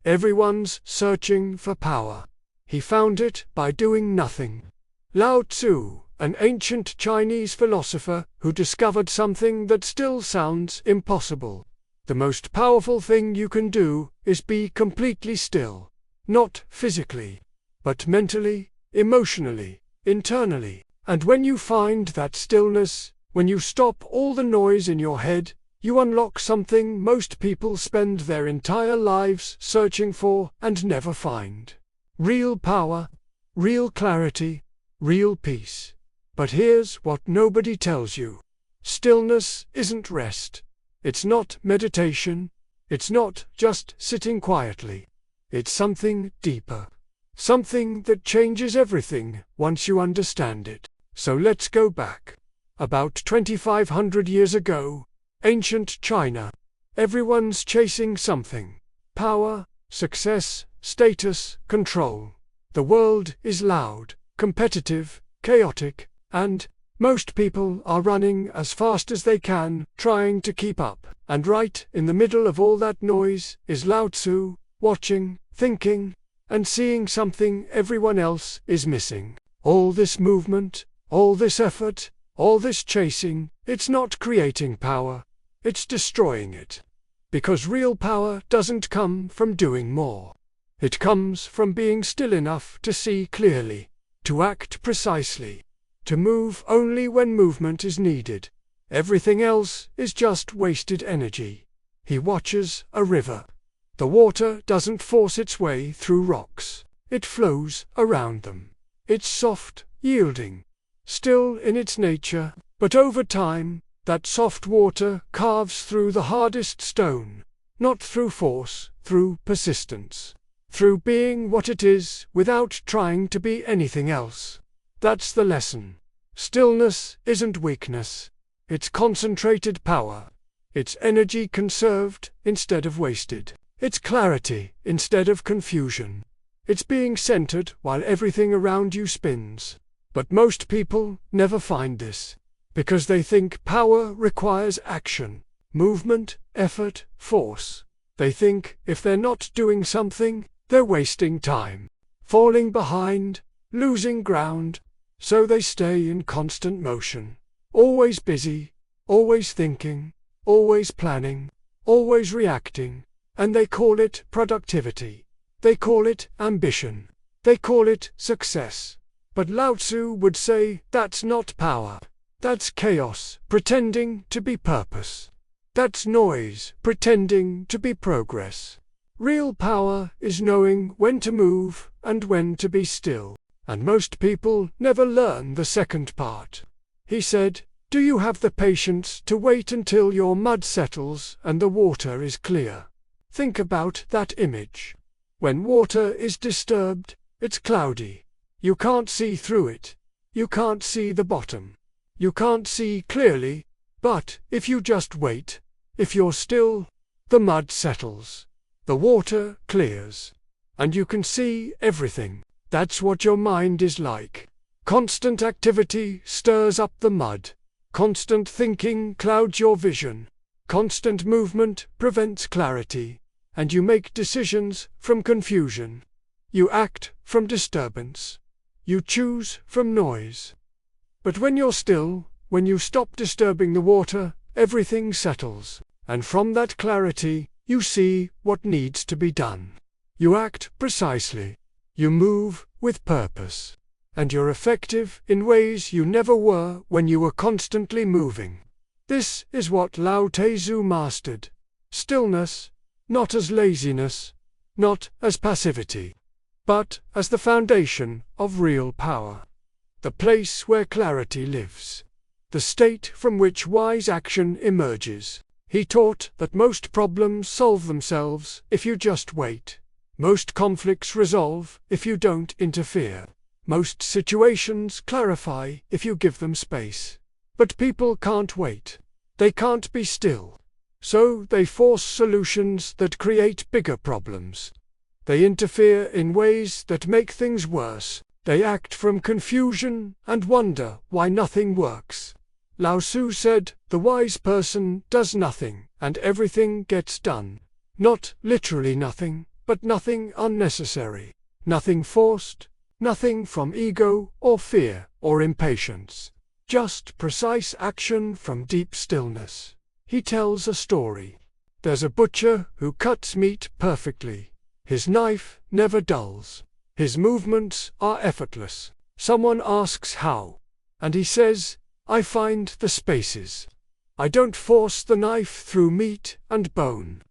Everyone's searching for power. He found it by doing nothing. Lao Tzu, an ancient Chinese philosopher who discovered something that still sounds impossible. The most powerful thing you can do is be completely still. Not physically, but mentally, emotionally, internally. And when you find that stillness, when you stop all the noise in your head, you unlock something most people spend their entire lives searching for and never find. Real power, real clarity, real peace. But here's what nobody tells you. Stillness isn't rest. It's not meditation. It's not just sitting quietly. It's something deeper. Something that changes everything once you understand it. So let's go back. About 2,500 years ago, ancient China. Everyone's chasing something. Power, success, status, control. The world is loud, competitive, chaotic, and most people are running as fast as they can, trying to keep up. And right in the middle of all that noise is Lao Tzu, watching, thinking, and seeing something everyone else is missing. All this movement, all this effort, all this chasing, it's not creating power, it's destroying it. Because real power doesn't come from doing more. It comes from being still enough to see clearly, to act precisely, to move only when movement is needed. Everything else is just wasted energy. He watches a river. The water doesn't force its way through rocks. It flows around them. It's soft, yielding, still in its nature, but over time, that soft water carves through the hardest stone, not through force, through persistence, through being what it is without trying to be anything else. That's the lesson. Stillness isn't weakness. It's concentrated power. It's energy conserved instead of wasted. It's clarity instead of confusion. It's being centered while everything around you spins. But most people never find this, because they think power requires action, movement, effort, force. They think if they're not doing something, they're wasting time, falling behind, losing ground. So they stay in constant motion, always busy, always thinking, always planning, always reacting, and they call it productivity. They call it ambition. They call it success. But Lao Tzu would say that's not power. That's chaos, pretending to be purpose. That's noise, pretending to be progress. Real power is knowing when to move and when to be still. And most people never learn the second part. He said, "Do you have the patience to wait until your mud settles and the water is clear?" Think about that image. When water is disturbed, it's cloudy. You can't see through it. You can't see the bottom. You can't see clearly, but if you just wait, if you're still, the mud settles. The water clears. And you can see everything. That's what your mind is like. Constant activity stirs up the mud. Constant thinking clouds your vision. Constant movement prevents clarity. And you make decisions from confusion. You act from disturbance. You choose from noise. But when you're still, when you stop disturbing the water, everything settles. And from that clarity, you see what needs to be done. You act precisely. You move with purpose. And you're effective in ways you never were when you were constantly moving. This is what Lao Tzu mastered. Stillness, not as laziness, not as passivity, but as the foundation of real power. The place where clarity lives. The state from which wise action emerges. He taught that most problems solve themselves if you just wait. Most conflicts resolve if you don't interfere. Most situations clarify if you give them space. But people can't wait. They can't be still. So they force solutions that create bigger problems. They interfere in ways that make things worse. They act from confusion and wonder why nothing works. Lao Tzu said, "The wise person does nothing, and everything gets done." Not literally nothing, but nothing unnecessary, nothing forced, nothing from ego or fear or impatience. Just precise action from deep stillness. He tells a story. There's a butcher who cuts meat perfectly. His knife never dulls. His movements are effortless. Someone asks how, and he says, I find the spaces. I don't force the knife through meat and bone.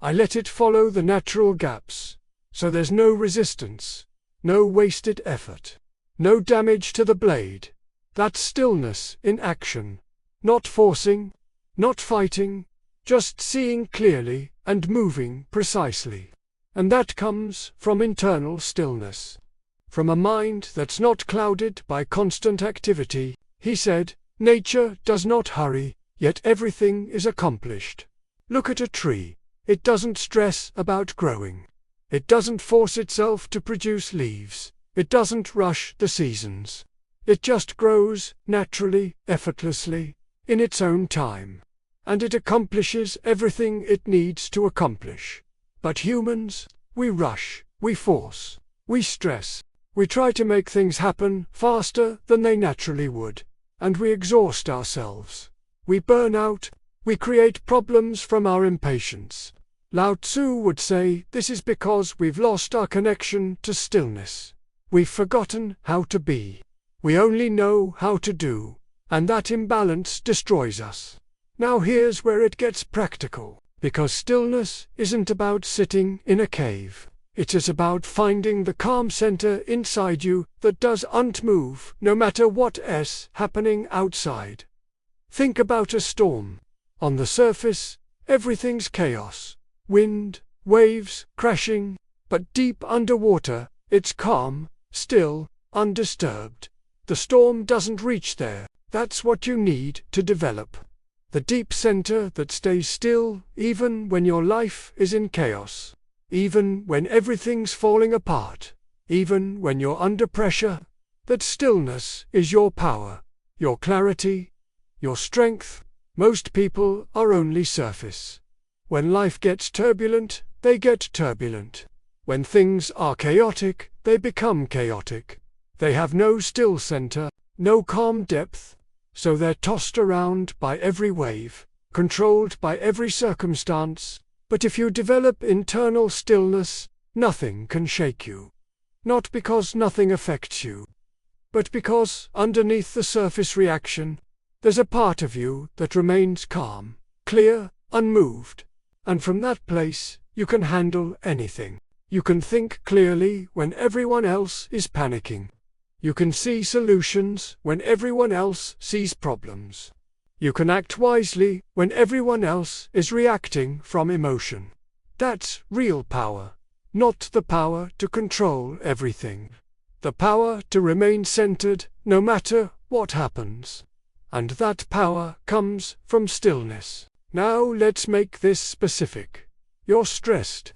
I let it follow the natural gaps, so there's no resistance, no wasted effort, no damage to the blade. That's stillness in action. Not forcing, not fighting, just seeing clearly and moving precisely. And that comes from internal stillness. From a mind that's not clouded by constant activity. He said, nature does not hurry, yet everything is accomplished. Look at a tree. It doesn't stress about growing. It doesn't force itself to produce leaves. It doesn't rush the seasons. It just grows naturally, effortlessly, in its own time. And it accomplishes everything it needs to accomplish. But humans, we rush, we force, we stress. We try to make things happen faster than they naturally would. And we exhaust ourselves. We burn out. We create problems from our impatience. Lao Tzu would say this is because we've lost our connection to stillness. We've forgotten how to be. We only know how to do, and that imbalance destroys us. Now here's where it gets practical, because stillness isn't about sitting in a cave. It is about finding the calm center inside you that doesn't move no matter what's happening outside. Think about a storm. On the surface, everything's chaos. Wind, waves, crashing, but deep underwater, it's calm, still, undisturbed. The storm doesn't reach there. That's what you need to develop. The deep center that stays still even when your life is in chaos. Even when everything's falling apart. Even when you're under pressure. That stillness is your power, your clarity, your strength. Most people are only surface. When life gets turbulent, they get turbulent. When things are chaotic, they become chaotic. They have no still center, no calm depth, so they're tossed around by every wave, controlled by every circumstance. But if you develop internal stillness, nothing can shake you. Not because nothing affects you, but because underneath the surface reaction, there's a part of you that remains calm, clear, unmoved. And from that place, you can handle anything. You can think clearly when everyone else is panicking. You can see solutions when everyone else sees problems. You can act wisely when everyone else is reacting from emotion. That's real power. Not the power to control everything. The power to remain centered no matter what happens. And that power comes from stillness. Now let's make this specific. You're stressed.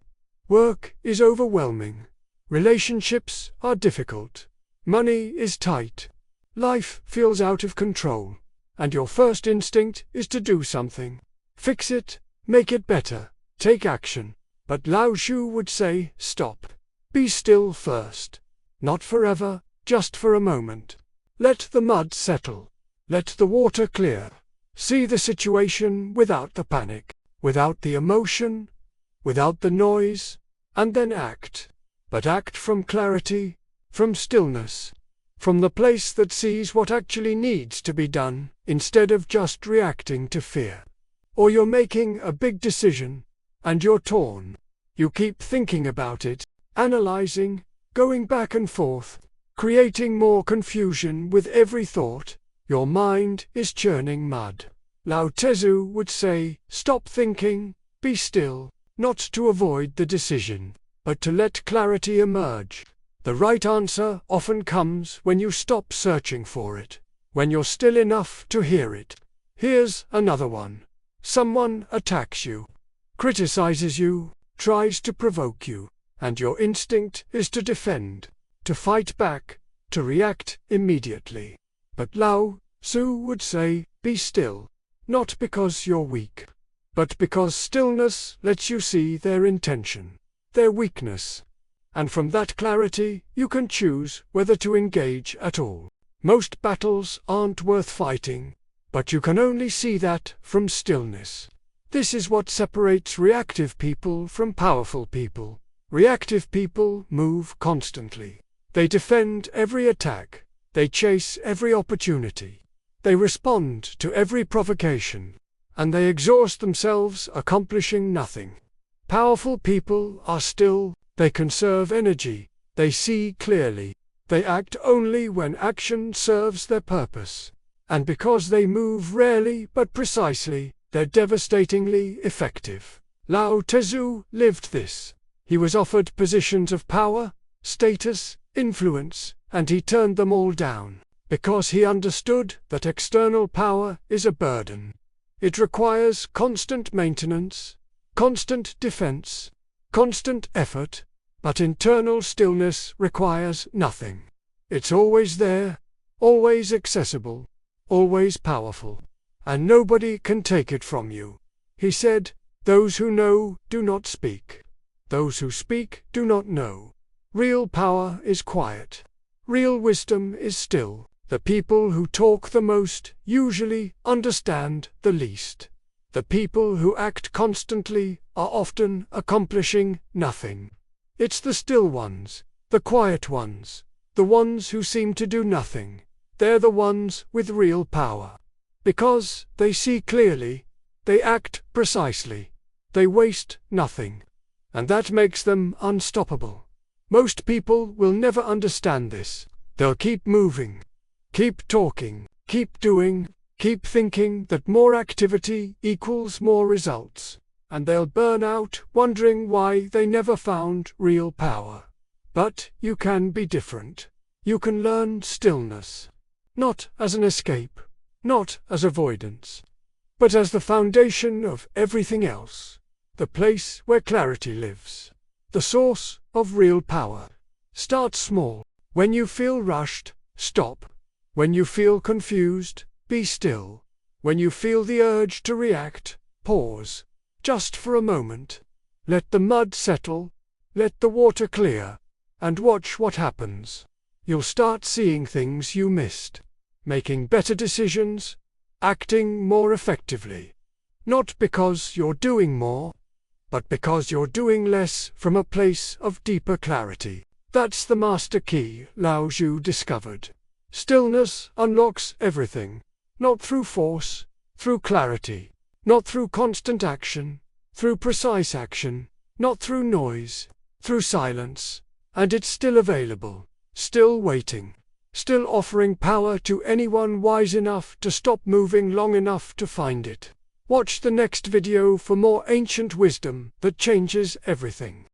Work is overwhelming. Relationships are difficult. Money is tight. Life feels out of control. And your first instinct is to do something. Fix it, make it better, take action. But Lao Tzu would say, stop. Be still first. Not forever, just for a moment. Let the mud settle. Let the water clear. See the situation without the panic, without the emotion, without the noise, and then act. But act from clarity, from stillness, from the place that sees what actually needs to be done, instead of just reacting to fear. Or you're making a big decision, and you're torn. You keep thinking about it, analyzing, going back and forth, creating more confusion with every thought. Your mind is churning mud. Lao Tzu would say, stop thinking, be still, not to avoid the decision, but to let clarity emerge. The right answer often comes when you stop searching for it, when you're still enough to hear it. Here's another one. Someone attacks you, criticizes you, tries to provoke you, and your instinct is to defend, to fight back, to react immediately. But Lao Tzu would say, be still, not because you're weak, but because stillness lets you see their intention. their weakness. And from that clarity, you can choose whether to engage at all. Most battles aren't worth fighting, but you can only see that from stillness. This is what separates reactive people from powerful people. Reactive people move constantly. They defend every attack. They chase every opportunity. They respond to every provocation. And they exhaust themselves accomplishing nothing. Powerful people are still. They conserve energy. They see clearly. They act only when action serves their purpose. And because they move rarely but precisely, they're devastatingly effective. Lao Tzu lived this. He was offered positions of power, status, influence, and he turned them all down, because he understood that external power is a burden. It requires constant maintenance, constant defense, constant effort, but internal stillness requires nothing. It's always there, always accessible, always powerful, and nobody can take it from you. He said, "Those who know do not speak. Those who speak do not know." Real power is quiet. Real wisdom is still. The people who talk the most usually understand the least. The people who act constantly are often accomplishing nothing. It's the still ones, the quiet ones, the ones who seem to do nothing. They're the ones with real power. Because they see clearly, they act precisely, they waste nothing. And that makes them unstoppable. Most people will never understand this. They'll keep moving, keep talking, keep doing, keep thinking that more activity equals more results. And they'll burn out wondering why they never found real power. But you can be different. You can learn stillness. Not as an escape, not as avoidance, but as the foundation of everything else. The place where clarity lives. The source of real power. Start small. When you feel rushed, stop. When you feel confused, be still. When you feel the urge to react, pause. Just for a moment. Let the mud settle, let the water clear, and watch what happens. You'll start seeing things you missed, making better decisions, acting more effectively. Not because you're doing more, but because you're doing less from a place of deeper clarity. That's the master key Lao Tzu discovered. Stillness unlocks everything, not through force, through clarity. Not through constant action, through precise action, not through noise, through silence, and it's still available, still waiting, still offering power to anyone wise enough to stop moving long enough to find it. Watch the next video for more ancient wisdom that changes everything.